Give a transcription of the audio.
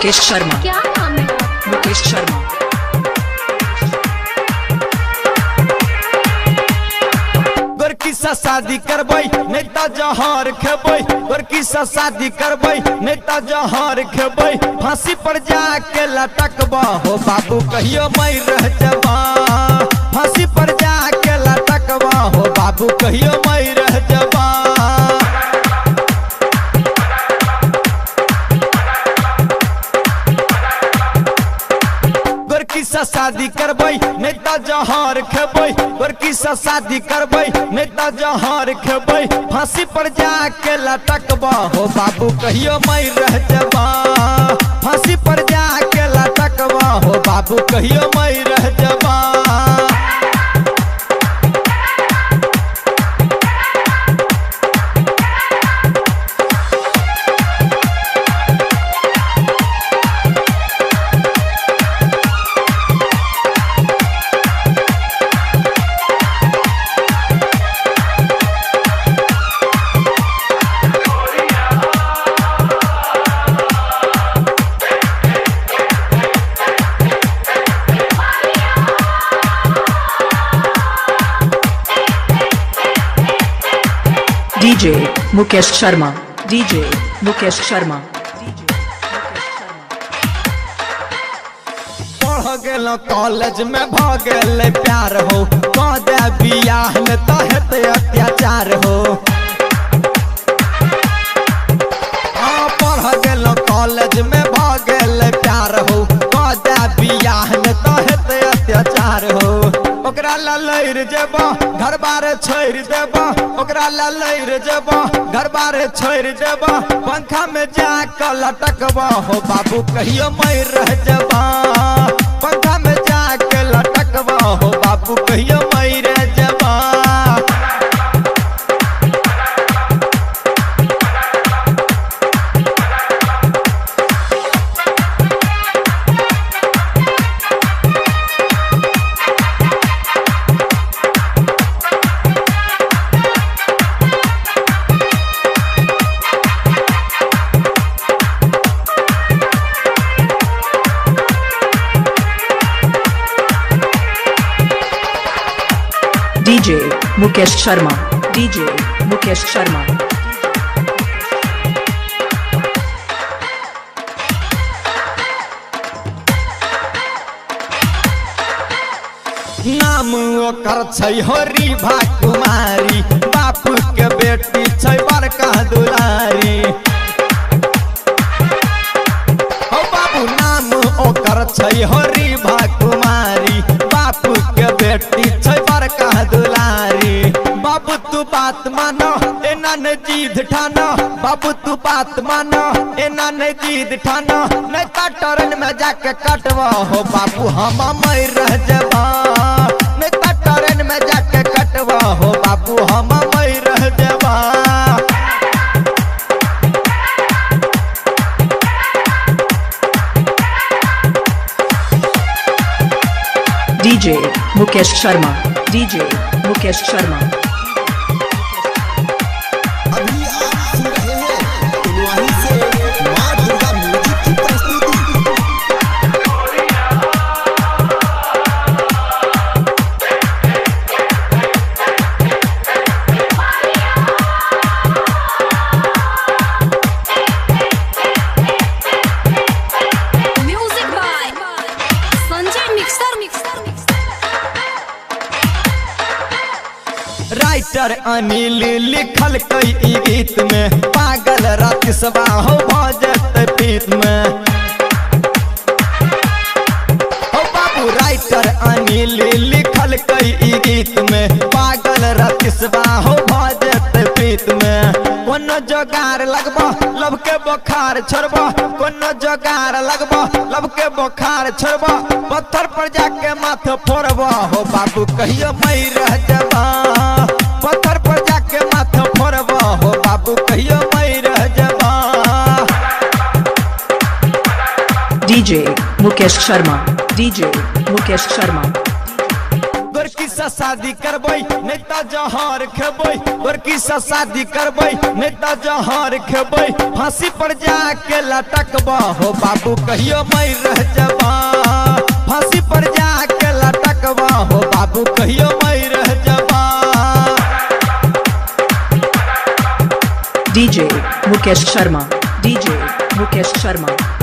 मुकेश शर्मा। क्या नाम है आपका? मुकेश शर्मा। गोरकी से शादी करबै नेता जहर खेबै, गोरकी से शादी करबै नेता जहर खेबै, फांसी पर जाके लटकबा हो बाबू कहियो मई रह जबा, फांसी पर जाके लटकबा हो बाबू कहियो मई रह जबा। गोरकी से शादी करबै नेता जहर खेबै, गोरकी से शादी करबै नेता जहर खेबै, फांसी पर जाके लटकबा हो बाबू कहियो मई रह जबा, फांसी पर जाके लटकबा हो बाबू कहियो मई रह जबा। डीजे मुकेश शर्मा। डीजे मुकेश शर्मा। पढ़ गेल कॉलेज में भ गेल प्यार हो, कह दे बियाह में तो हेतै अत्याचार हो। हाँ पढ़ गेल कॉलेज में भ गेल प्यार हो, कह दे बियाह में तो हेतै अत्याचार हो। ओकरा ललैर जेबा घर बार छोड़ देबा, ओकरा ललैर जेबा घर बार छोड़ देबा, पंखा में जाके लटकबा हो बाबू कहियो मई रह जबा, पंखा में जाके लटकबा हो बाबू कहियो मई रह जबा। डीजे मुकेश शर्मा। डीजे मुकेश शर्मा। नाम ओकर छै हो रीभा कुमारी, बापू के बेटी छै बड़का दुलारी। हो बाबू नाम ओकर छै हो रीभा कुमारी, बापू के बेटी छै बड़का दुलारी। बाबू तू बात मानो एना न जीद ठाना, बाबू तू बात मानो एना न जीद ठाना, नहीं तो टरन में जाके कटवा हो बाबू हम मई रह जबा, नहीं तो टरन में जाके कटवा हो बाबू हम मई रह जबा। डीजे मुकेश शर्मा। डीजे मुकेश शर्मा। अभी आप सुन रहे हैं कुनवाही से मां दुर्गा म्यूजिक की प्रस्तुति। Music by Sanjay Mixer. Writer Anil लिखल कई गीत में, पागल रातिसबा हो भजत पीत में। हो बाबू राइटर अनिल लिखल कई गीत में, पागल रातिसबा हो भजत पीत में। कोनो जोगार लगबा लब के बुखार छोड़बा, कोनो जोगार लगबा लब के बुखार छोड़बा, पत्थर पर जाके माथा फोड़बा हो बाबू कहियो मई रह जबा, पत्थर पर जाके माथा फोड़बा हो बाबू कहियो मई रह जबा। डीजे मुकेश शर्मा। डीजे मुकेश शर्मा। गोरकी से से शादी करबै नहीं तो जहर खेबै गोरकी से शादी करबै नहीं तो जहर खेबै फांसी पर जाके लटकबा हो बाबू कहियो मैं रह जबा फांसी पर जाके लटकबा हो बाबू कहियो मैं रह जबा DJ Mukesh Sharma. DJ Mukesh Sharma.